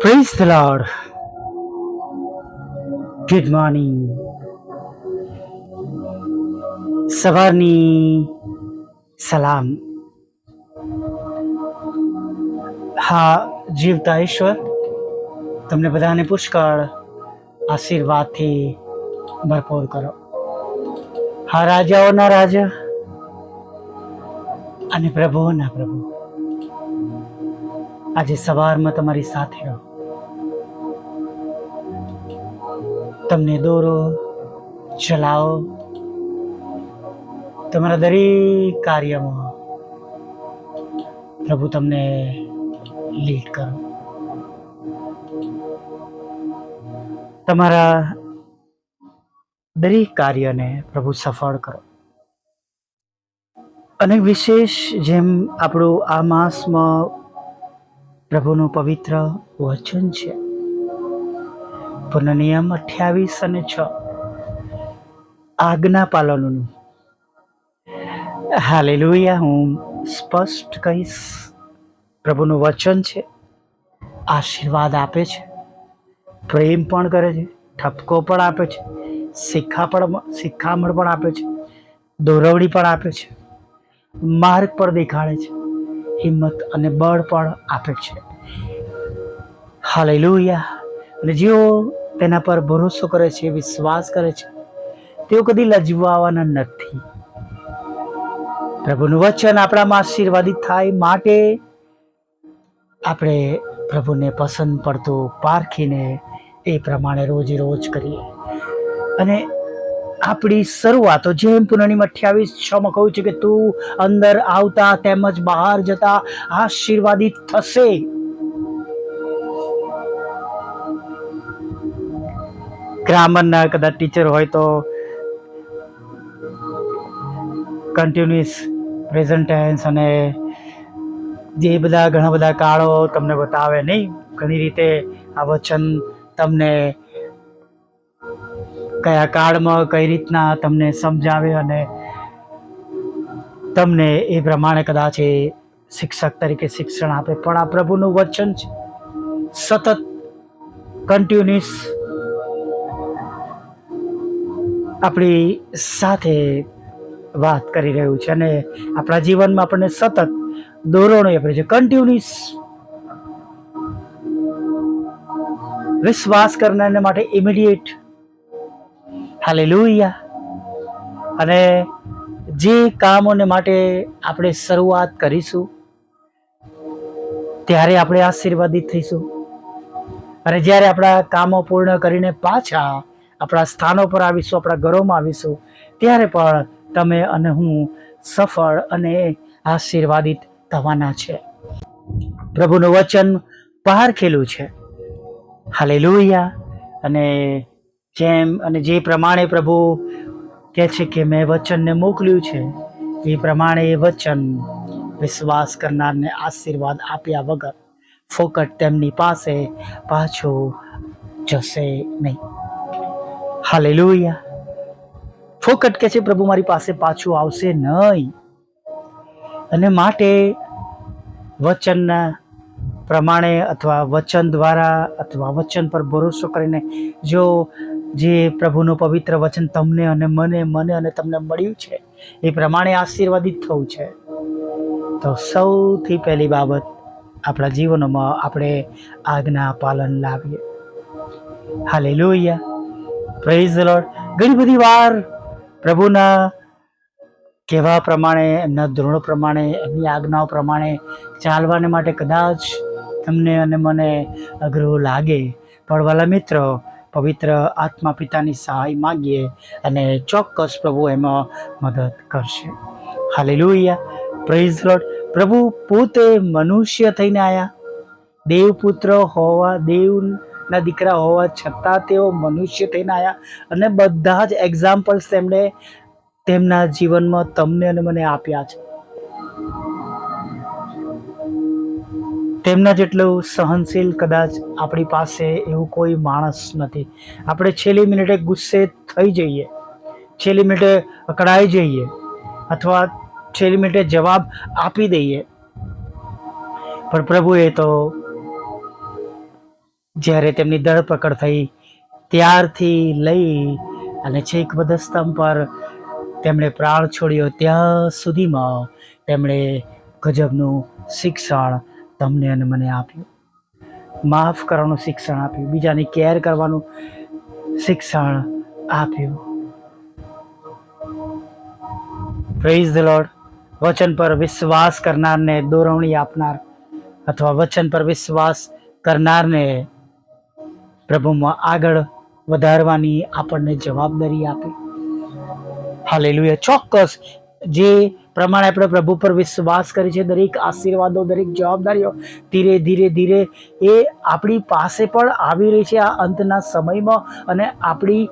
Praise the Lord. Good morning. સવારની સલામ. હા, જીવતા ઈશ્વર તમને બધાને પુષ્કળ આશીર્વાદથી ભરપૂર કરો. હા, રાજાઓના રાજા અને પ્રભુઓના પ્રભુ આજે સવારમાં તમારી સાથે રહો. તમને દોરો, ચલાવો, તમારા દરેક કાર્યમાં પ્રભુ તમને લીડ કરો. તમારા દરેક કાર્યને પ્રભુ સફળ કરો. અને વિશેષ જેમ આપણું આ માસમાં પ્રભુનું પવિત્ર વચન છે, પુનઃનિયમ 28 અને 6 આજ્ઞા પાલનનું. હાલેલુયા. હું સ્પષ્ટ કહીશ, પ્રભુનું વચન છે, આશીર્વાદ આપે છે, પ્રેમ પણ કરે છે, ઠપકો પણ આપે છે, શિખામણ પણ આપે છે, દોરવણી પણ આપે છે, માર્ગ પર દેખાડે છે, હિંમત અને બળ પણ આપે છે. હાલેલુયા. અને જેઓ તેના પર ભરોસો કરે છે, વિશ્વાસ કરે છે, તેઓ કદી લજવાવાના નથી. પ્રભુનું વચન આપણામાં આશીર્વાદિત થાય માટે આપણે પ્રભુને પસંદ પડતું પારખીને એ પ્રમાણે રોજે રોજ કરીએ. અને આપણી શરૂઆતો જેમ પુનઃનિયમ 28:6 કહ્યું છે કે તું અંદર આવતા તેમજ બહાર જતા આશીર્વાદિત થશે. ગ્રામરના કદાચ ટીચર હોય તો કન્ટિન્યુઅસ પ્રેઝન્ટ ટેન્સ અને જે ઘણા બધા કાળો તમને બતાવે નહીં. ઘણી રીતે આ વચન તમને કયા કાળમાં કઈ રીતના તમને સમજાવે અને તમને એ પ્રમાણે કદાચ એ શિક્ષક તરીકે શિક્ષણ આપે. પણ આ પ્રભુનું વચન છે, સતત કન્ટિન્યુઅસ આપણી સાથે વાત કરી રહ્યું છે અને આપણા જીવનમાં આપણને સતત દોરણો આપે છે. કન્ટિન્યુઅસ વિશ્વાસ કરનારને માટે ઇમિડિયેટ. હાલેલુયા. અને જે કામોને માટે આપણે શરૂઆત કરીશું ત્યારે આપણે આશીર્વાદિત થઈશું. અને જ્યારે આપણા કામો પૂર્ણ કરીને પાછા આપણા સ્થાનો પર આવીશું, આપણા ઘરોમાં આવીશું, ત્યારે પણ તમે અને હું સફળ અને આશીર્વાદિત થવાના છે. પ્રભુનું વચન પારખેલું છે. હાલેલુયા. અને જે પ્રમાણે પ્રભુ કહે છે કે મેં વચનને મોકલ્યું છે, એ પ્રમાણે એ વચન વિશ્વાસ કરનારને આશીર્વાદ આપ્યા વગર ફોકટ તેમની પાસે પાછું જશે નહીં. હાલેલુયા. ફોકટ કે છે પ્રભુ મારી પાસે પાછું આવશે નહીં. અને માટે વચનના પ્રમાણે અથવા વચન દ્વારા અથવા વચન પર ભરોસો કરીને જો જે પ્રભુનું પવિત્ર વચન તમને અને મને અને તમને મળ્યું છે એ પ્રમાણે આશીર્વાદિત થવું છે, તો સૌથી પહેલી બાબત આપણા જીવનમાં આપણે આજ્ઞા પાલન લાવીએ. હાલેલુયા. Praise the lord. ઘણી બધી વાર પ્રભુના કહેવા પ્રમાણે, એમના ધોરણો પ્રમાણે, એમની આજ્ઞાઓ પ્રમાણે ચાલવાને માટે કદાચ તમને અને મને અઘરું લાગે. પણ વાલા મિત્રો, પવિત્ર આત્મા પિતાની સહાય માગીએ અને ચોક્કસ પ્રભુ એમાં મદદ કરશે. હાલેલુયા. Praise the lord. પ્રભુ પોતે મનુષ્ય થઈને આવ્યા. દેવપુત્ર હોવા, દેવના દીકરા હોવા છતાં તેઓ મનુષ્ય થઈને આવ્યા અને બધા જ એક્ઝામ્પલ્સ તેમણે તેમના જીવનમાં તમને અને મને આપ્યા છે. તેમના જેટલું સહનશીલ કદાચ આપણી પાસે એવું કોઈ માણસ નથી. આપણે છેલ્લી મિનિટે ગુસ્સે થઈ જઈએ, છેલ્લી મિનિટે અકળાઈ જઈએ અથવા છેલ્લી મિનિટે જવાબ આપી દઈએ. પણ પ્રભુએ તો જ્યારે તેમની ધરપકડ થઈ ત્યારથી લઈ અને છેક વધસ્તંભ પર તેમણે પ્રાણ છોડ્યો ત્યાં સુધીમાં તેમણે ગજબનું શિક્ષણ તમને અને મને આપ્યું. માફ કરવાનું શિક્ષણ આપ્યું, બીજાની કેર કરવાનું શિક્ષણ આપ્યું. Praise the lord. વચન પર વિશ્વાસ કરનારને દોરવણી આપનાર અથવા વચન પર વિશ્વાસ કરનારને પ્રભુમાં આગળ વધારવાની આપણને જવાબદારી આપી. હાલેલુયા. ચોક્કસ જે પ્રમાણે આપણે પ્રભુ પર વિશ્વાસ કરી છે, દરેક આશીર્વાદો, દરેક જવાબદારીઓ ધીરે ધીરે ધીરે એ આપણી પાસે પણ આવી રહી છે આ અંતના સમયમાં. અને આપણી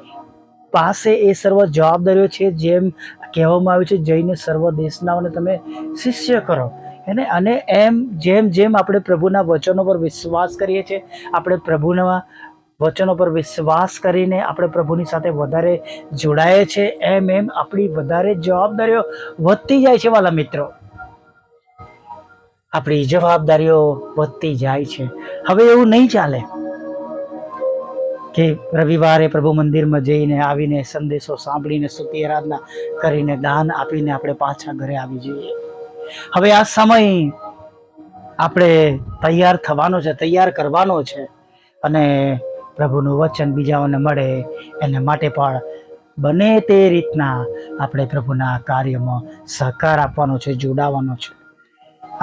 પાસે એ સર્વ જવાબદારીઓ છે. જેમ કહેવામાં આવ્યું છે, જઈને સર્વ દેશનાઓને તમે શિષ્ય કરો. અને એમ જેમ જેમ આપણે પ્રભુના વચનો પર વિશ્વાસ કરીએ છીએ, આપણે પ્રભુના વચનો પર વિશ્વાસ કરીને આપણે પ્રભુની સાથે વધારે જોડાઈએ છીએ, એમ એમ આપણી વધારે જવાબદારીઓ વધતી જાય છે. વાલા મિત્રો, આપણી જવાબદારીઓ વધતી જાય છે. હવે એવું નહીં ચાલે કે રવિવારે પ્રભુ મંદિરમાં જઈને આવીને સંદેશો સાંભળીને સ્તુતિ આરાધના કરીને દાન આપીને આપણે પાછા ઘરે આવી જઈએ. હવે આ સમય આપણે તૈયાર થવાનો છે, તૈયાર કરવાનો છે અને પ્રભુનું વચન બીજાઓને મળે એને માટે પણ બને તે રીતના આપણે પ્રભુના કાર્યમાં સહકાર આપવાનો છે, જોડાવાનો છે,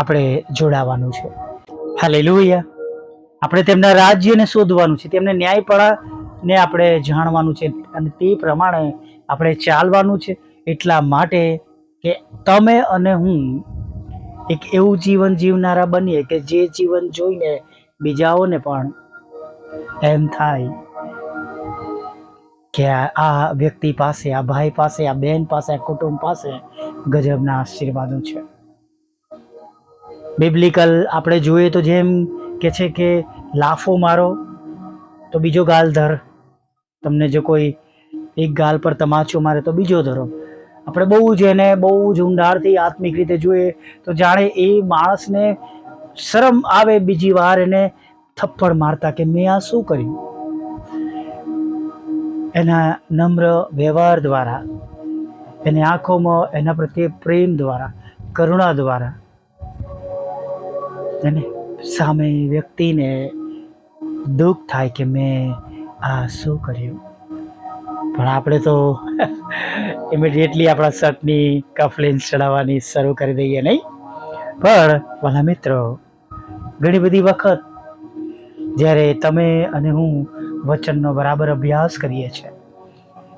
આપણે જોડાવાનું છે. હાલેલુયા. આપણે તેમના રાજ્યને શોધવાનું છે, તેમને ન્યાયપણાને આપણે જાણવાનું છે અને તે પ્રમાણે આપણે ચાલવાનું છે. એટલા માટે કે તમે અને હું એક એવું જીવન જીવનારા બનીએ કે જે જીવન જોઈને બીજાઓને પણ એમ થાય કે આ વ્યક્તિ પાસે, આ ભાઈ પાસે, આ બહેન પાસે, આ કુટુંબ પાસે ગજબના આશીર્વાદો છે. બિબ્લિકલ આપણે જોઈએ તો જેમ કે છે કે લાફો મારો તો બીજો ગાલ ધર. તમને જો કોઈ એક ગાલ પર તમાચો મારે તો બીજો ધરો. આપણે બહુ જ એને બહુ જ ઊંડાણથી આત્મિક રીતે જોઈએ તો જાણે એ માણસને શરમ આવે બીજી વાર એને થપ્પડ મારતા કે મેં આ શું કર્યું. એના નમ્ર વ્યવહાર દ્વારા, એની આંખોમાં એના પ્રત્યે પ્રેમ દ્વારા, કરુણા દ્વારા એને સામે વ્યક્તિને દુઃખ થાય કે મેં આ શું કર્યું. પણ આપણે તો ઇમિડિયેટલી આપણા શર્ટની કફલેન્સ ચડાવવાની શરૂ કરી દઈએ, નહીં? પણ વાલા મિત્રો, ઘણી બધી વખત જ્યારે તમે અને હું વચનનો બરાબર અભ્યાસ કરીએ છીએ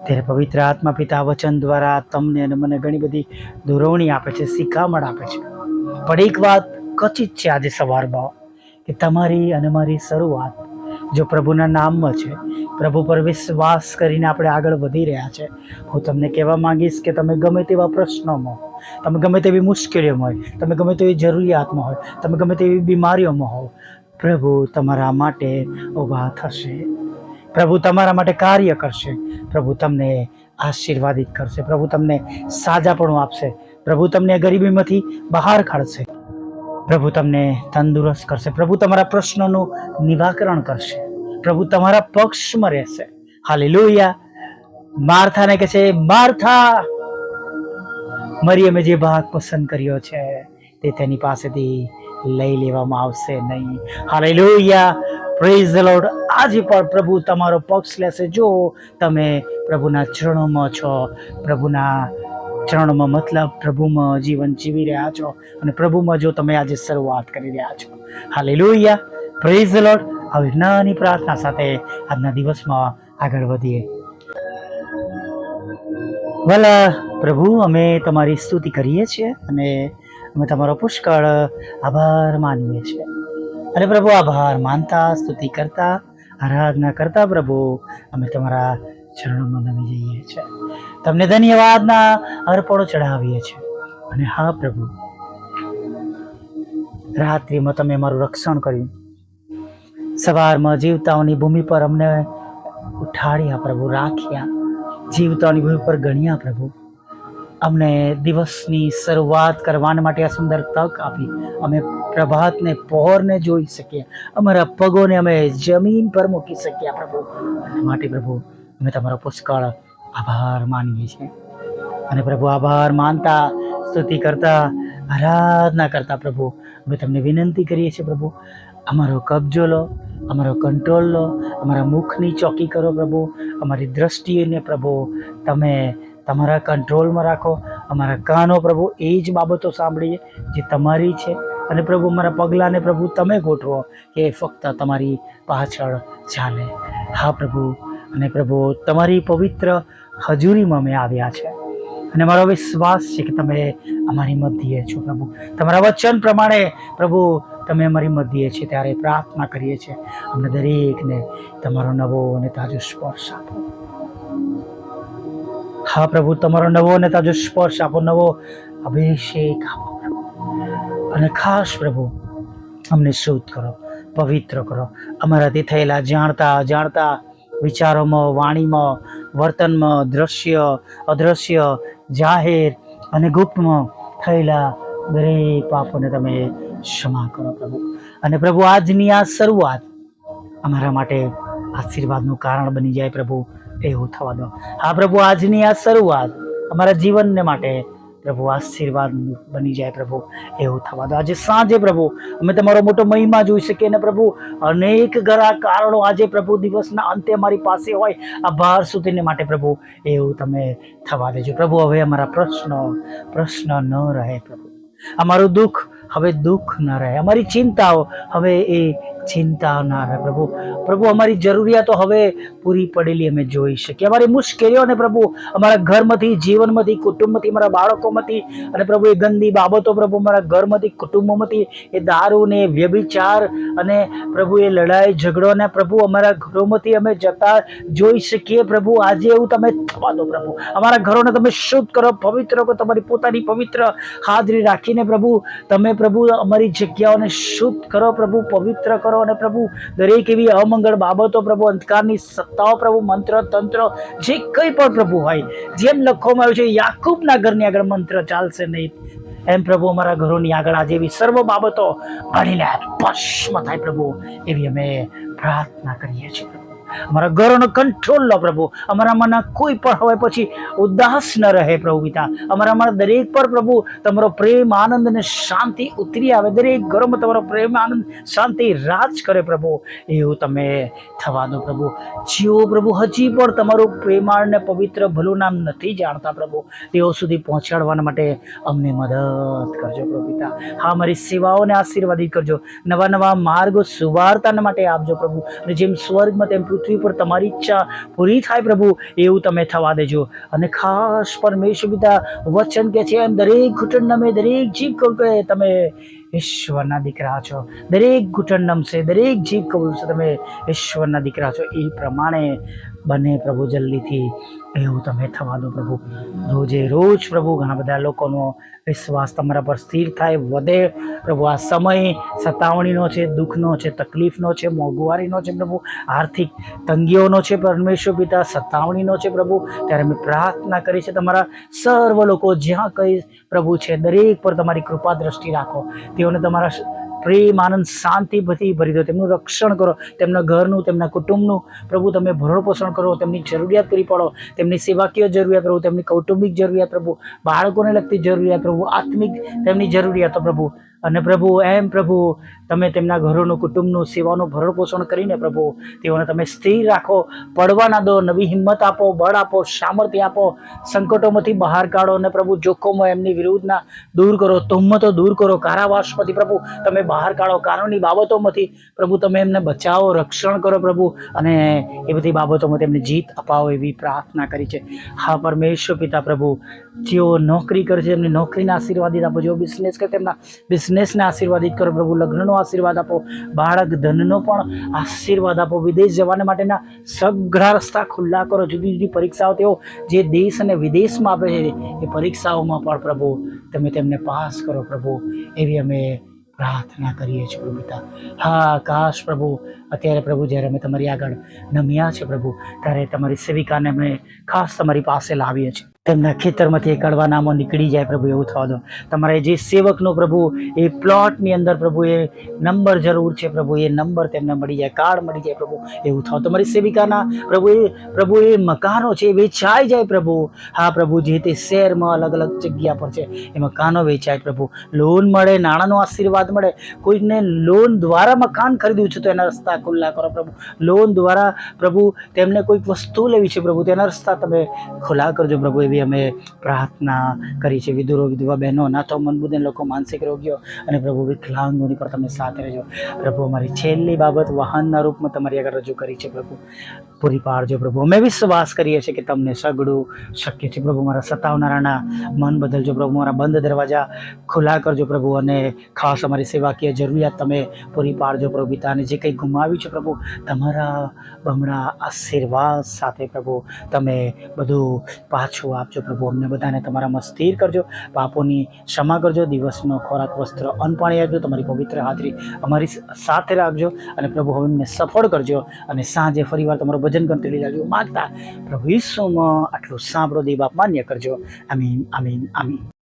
ત્યારે પવિત્ર આત્મા પિતા વચન દ્વારા તમને અને મને ઘણી બધી દોરવણી આપે છે, શિખામણ આપે છે. પણ એક વાત કચિત છે આજે સવારમાં કે તમારી અને મારી શરૂઆત જો પ્રભુના નામમાં છે, પ્રભુ પર વિશ્વાસ કરીને આપણે આગળ વધી રહ્યા છે. હું તમને કહેવા માંગીશ કે તમે ગમે તેવા પ્રશ્નોમાં, તમે ગમે તેવી મુશ્કેલીઓમાં હોય, તમે ગમે તેવી જરૂરિયાતમાં હોય, તમે ગમે તેવી બીમારીઓમાં હો, પ્રભુ તમારા માટે ઊભા થશે. પ્રભુ તમારા માટે કાર્ય કરશે. પ્રભુ તમને આશીર્વાદિત કરશે. પ્રભુ તમને સાજાપણું આપશે. પ્રભુ તમને ગરીબીમાંથી બહાર કાઢશે. પ્રભુ તમને તંદુરસ્ત કરશે. પ્રભુ તમારા પ્રશ્નોનું નિરાકરણ કરશે. પ્રભુ તમારા પક્ષમાં રહેશે. હાલેલુયા. માર્થાને કહે છે, માર્થા, મરિયમે જે ભાગ પસંદ કર્યો છે તે તેની પાસેથી લઈ લેવામાં આવશે નહીં. હાલેલુયા. Praise the lord. આજે પણ પ્રભુ તમારો પક્ષ લેશે જો તમે પ્રભુના ચરણોમાં છો. પ્રભુના ચરણોમાં મતલબ પ્રભુમાં જીવન જીવી રહ્યા છો અને પ્રભુમાં જો તમે આજે શરૂઆત કરી રહ્યા છો. હાલેલુયા. Praise the lord. હવે નાની પ્રાર્થના સાથે આજના દિવસમાં આગળ વધીએ. ભલા પ્રભુ, અમે તમારી સ્તુતિ કરીએ છીએ અને અમે તમારો પુષ્કળ આભાર માનીએ છીએ. અને પ્રભુ, આભાર માનતા, સ્તુતિ કરતા, આરાધના કરતા પ્રભુ અમે તમારા ચરણોમાં નમી જઈએ છીએ. તમને ધન્યવાદના અર્પણો ચઢાવીએ છીએ. અને હા પ્રભુ, રાત્રિમાં તમે અમારું રક્ષણ કર્યું, સવારમાં જીવતાઓની ભૂમિ પર અમને ઉઠાડ્યા પ્રભુ, રાખ્યા, જીવતાઓની ભૂમિ પર ગણ્યા પ્રભુ. અમને દિવસની શરૂઆત કરવા માટે આ સુંદર તક આપી. અમે પ્રભાતને પહોરને જોઈ શકીએ, અમારા પગોને અમે જમીન પર મૂકી શકીએ પ્રભુ. અને માટે પ્રભુ અમે તમારો પુષ્કળ આભાર માનીએ છીએ. અને પ્રભુ આભાર માનતા, સ્તુતિ કરતા, આરાધના કરતા પ્રભુ અમે તમને વિનંતી કરીએ છીએ પ્રભુ, અમારો કબજો લો, અમારો કંટ્રોલ લો, અમારા મુખની ચોકી કરો પ્રભુ, અમારી દ્રષ્ટિને પ્રભુ તમે તમારા કંટ્રોલમાં રાખો. અમારા કાનો પ્રભુ એ જ બાબતો સાંભળીએ જે તમારી છે. અને પ્રભુ અમારા પગલાંને પ્રભુ તમે ગોઠવો કે ફક્ત તમારી પાછળ ચાલે. હા પ્રભુ, અને પ્રભુ તમારી પવિત્ર હજુરીમાં અમે આવ્યા છે અને મારો વિશ્વાસ છે કે તમે અમારી મધ્યે છો પ્રભુ. તમારા વચન પ્રમાણે પ્રભુ તમે અમારી મધ્યે છે ત્યારે પ્રાર્થના કરીએ છીએ, અમને દરેકને તમારો નવો અને તાજો સ્પર્શ આપો. હા પ્રભુ, તમારો નવો અને તાજો સ્પર્શ આપો, નવો અભિષેક આપો પ્રભુ. અને ખાસ પ્રભુ અમને શુદ્ધ કરો, પવિત્ર કરો. અમારાથી થયેલા જાણતા અજાણતા વિચારોમાં, વાણીમાં, વર્તનમાં, દ્રશ્ય અદ્રશ્ય, જાહેર અને ગુપ્તમાં થયેલા દરેક પાપોને તમે ક્ષમા કરો પ્રભુ. અને પ્રભુ આજની આ શરૂઆત અમારા માટે આશીર્વાદનું કારણ બની જાય પ્રભુ, એવું થવા દો. હા પ્રભુ, આજની આ શરૂઆત અમારા જીવનને માટે પ્રભુ આશીર્વાદ બની જાય પ્રભુ, એવું થવા દો. આજે સાંજે પ્રભુ અમે તમારો મોટો મહિમા જોઈ શકીએ ને પ્રભુ, અનેક ઘણા કારણો આજે પ્રભુ દિવસના અંતે અમારી પાસે હોય આ બહાર સુધીને માટે પ્રભુ, એવું તમે થવા દેજો પ્રભુ. હવે અમારા પ્રશ્ન ન રહે પ્રભુ, અમારું દુઃખ હવે દુઃખ ન રહે, અમારી ચિંતાઓ હવે એ ચિંતા ના રહે પ્રભુ. પ્રભુ અમારી જરૂરિયાતો હવે પૂરી પડેલી અમે જોઈ શકીએ. અમારી મુશ્કેલીઓને પ્રભુ અમારા ઘરમાંથી, જીવનમાંથી, કુટુંબમાંથી, અમારા બાળકોમાંથી અને પ્રભુ એ ગંદી બાબતો પ્રભુ અમારા ઘરમાંથી, કુટુંબોમાંથી, એ દારૂ ને વ્યભિચાર અને પ્રભુ એ લડાઈ ઝઘડોને પ્રભુ અમારા ઘરોમાંથી અમે જતા જોઈ શકીએ પ્રભુ. આજે એવું તમે થવા દો પ્રભુ. અમારા ઘરોને તમે શુદ્ધ કરો, પવિત્ર કરો, તમારી પોતાની પવિત્ર હાજરી રાખીને પ્રભુ તમે પ્રભુ અમારી જગ્યાઓને શુદ્ધ કરો પ્રભુ, પવિત્ર કરો. અને પ્રભુ દરેક એવી અમંગળ બાબતો પ્રભુ, અંધકારની સત્તાઓ પ્રભુ, મંત્ર તંત્ર જે કંઈ પણ પ્રભુ હોય, જેમ લખવામાં આવ્યું છે યાકૂબના ઘરની આગળ મંત્ર ચાલશે નહીં, એમ પ્રભુ અમારા ઘરોની આગળ આજે એવી સર્વ બાબતો બળીને ભસ્મ થાય પ્રભુ, એવી અમે પ્રાર્થના કરીએ છીએ પ્રભુ. અમારા ઘરોનો કંટ્રોલ લો પ્રભુ. અમારા મનમાં કોઈ પણ હવે પછી ઉદાસ ન રહે પ્રભુ પિતા. અમારા દરેક પર પ્રભુ તમારો પ્રેમ, આનંદ અને શાંતિ ઉતરી આવે. દરેક ઘરોમાં તમારો પ્રેમ, આનંદ, શાંતિ રાજ કરે પ્રભુ, એવું તમે થવા દો પ્રભુ. જેઓ પ્રભુ હજી પણ તમારું પ્રેમાળ ને પવિત્ર ભલું નામ નથી જાણતા પ્રભુ, તેઓ સુધી પહોંચાડવા માટે અમને મદદ કરજો પ્રભુ પિતા. હા, અમારી સેવાઓને આશીર્વાદિત કરજો, નવા નવા માર્ગો સુવાર્તાના માટે આપજો પ્રભુ. અને જેમ સ્વર્ગમાં તેમ પૃથ્વી પર તમારી ઈચ્છા પૂરી થાય પ્રભુ, એવું તમે થવા દેજો. અને ખાસ પરમેશ્વર પિતા વચન કે છે એમ દરેક ઘૂંટણ નમે, દરેક જીભ કે તમે ઈશ્વરના દીકરા છો. દરેક ઘૂંટણ નમશે, દરેક જીભ કબૂલશે તમે ઈશ્વરના દીકરા છો. એ પ્રમાણે બને પ્રભુ જલ્દીથી, એવું તમે થવા દો પ્રભુ. રોજે રોજ પ્રભુ ઘણા બધા લોકોનો વિશ્વાસ તમારા પર સ્થિર થાય, વધે પ્રભુ. આ સમય સતાવણીનો છે, દુઃખનો છે, તકલીફનો છે, મોંઘવારીનો છે પ્રભુ, આર્થિક તંગીઓનો છે પરમેશ્વર પિતા, સતાવણીનો છે પ્રભુ. ત્યારે અમે પ્રાર્થના કરી છે તમારા સર્વ લોકો જ્યાં કંઈ પ્રભુ છે દરેક પર તમારી કૃપા દ્રષ્ટિ રાખો. તેઓને તમારા પ્રેમ, આનંદ, શાંતિ બધી ભરી દો. તેમનું રક્ષણ કરો, તેમના ઘરનું, તેમના કુટુંબનું પ્રભુ તમે ભરણ પોષણ કરો. તેમની જરૂરિયાત પૂરી પાડો, તેમની સેવાકીય જરૂરિયાત પ્રભુ, તેમની કૌટુંબિક જરૂરિયાત પ્રભુ, બાળકોને લગતી જરૂરિયાત પ્રભુ, આત્મિક તેમની જરૂરિયાતો પ્રભુ. અને પ્રભુ એમ પ્રભુ તમે તેમના ઘરોનું, કુટુંબનું, સેવાનું ભરણ પોષણ કરીને પ્રભુ તેઓને તમે સ્થિર રાખો, પડવા ના દો. નવી હિંમત આપો, બળ આપો, સામર્થ્ય આપો. સંકટોમાંથી બહાર કાઢો અને પ્રભુ જોખમો એમની વિરુદ્ધના દૂર કરો, તોહમતો દૂર કરો. કારાવાસમાંથી પ્રભુ તમે બહાર કાઢો. કાનૂની બાબતોમાંથી પ્રભુ તમે એમને બચાવો, રક્ષણ કરો પ્રભુ. અને એ બધી બાબતોમાં તેમને જીત અપાવો, એવી પ્રાર્થના કરી છે. હા પરમેશ્વર પિતા પ્રભુ, જેઓ નોકરી કરે છે એમની નોકરીના આશીર્વાદિત આપો. જેઓ બિઝનેસ કરે તેમના બિઝનેસને આશીર્વાદિત કરો પ્રભુ. લગ્નનો આશીર્વાદ આપો, બાળક ધનનો પણ આશીર્વાદ આપો. વિદેશ જવાને માટેના સઘળા રસ્તા ખુલ્લા કરો. જુદી જુદી પરીક્ષાઓ તેઓ જે દેશ અને વિદેશમાં આપે છે એ પરીક્ષાઓમાં પણ પ્રભુ તમે તેમને પાસ કરો પ્રભુ, એવી અમે પ્રાર્થના કરીએ છીએ પ્રભુ પિતા. હા કાશ પ્રભુ અત્યારે પ્રભુ જ્યારે અમે તમારી આગળ નમ્યા છે પ્રભુ, ત્યારે તમારી સેવિકાને અમે ખાસ તમારી પાસે લાવીએ છીએ. તેમના ખેતરમાંથી એ કડવા નામો નીકળી જાય પ્રભુ, એવું થવા દો. તમારે જે સેવકનો પ્રભુ એ પ્લોટની અંદર પ્રભુ એ નંબર જરૂર છે પ્રભુ, એ નંબર તેમને મળી જાય, કાર્ડ મળી જાય પ્રભુ, એવું થવા. તમારી સેવિકાના પ્રભુ એ મકાનો છે એ વેચાઈ જાય પ્રભુ. હા પ્રભુ, જે તે શહેરમાં અલગ અલગ જગ્યા પર છે એ મકાનો વેચાય પ્રભુ, લોન મળે, નાણાંનો આશીર્વાદ મળે. કોઈને લોન દ્વારા મકાન ખરીદ્યું છે તો એના રસ્તા ખુલ્લા કરો પ્રભુ. લોન દ્વારા પ્રભુ તેમને કોઈક વસ્તુ લેવી છે પ્રભુ, તેના રસ્તા તમે ખુલ્લા કરજો પ્રભુ. એવી અમે પ્રાર્થના કરી છે. વિધુરો, વિધવા બહેનો, નાથો, મનબુદ્ધિ લોકો, માનસિક રોગીઓ અને પ્રભુ વિકલાંગોની પર તમે સાથે રહેજો પ્રભુ. અમારી છેલ્લી બાબત વાહનના રૂપમાં તમારી આગળ રજૂ કરી છે પ્રભુ, પૂરી પાડજો પ્રભુ. અમે વિશ્વાસ કરીએ છીએ કે તમને સગડું શક્ય છે પ્રભુ. મારા સતાવનારાના મન બદલજો પ્રભુ, મારા બંધ દરવાજા ખુલ્લા કરજો પ્રભુ, અને ખાસ અમારી સેવાકીય જરૂરિયાત તમે પૂરી પાડજો પ્રભુ. પિતાને જે કંઈ ગુમાવ્યું છે પ્રભુ, તમારા બમણા આશીર્વાદ સાથે પ્રભુ તમે બધું પાછું આપજો પ્રભુ. અમને બધાને તમારામાં સ્થિર કરજો, પાપોની ક્ષમા કરજો, દિવસનો ખોરાક, વસ્ત્ર, અન્ન, પાણી આપજો. તમારી પવિત્ર હાજરી અમારી સાથે રાખજો અને પ્રભુ હવે અમને સફળ કરજો. અને સાંજે ફરીવાર તમારું ભજન કંટ્રી લાવજો માગતા પ્રભુ ઈસુમાં આટલું સાંભળો, દેવ બાપ માન્ય કરજો. આમીન, આમીન, આમીન.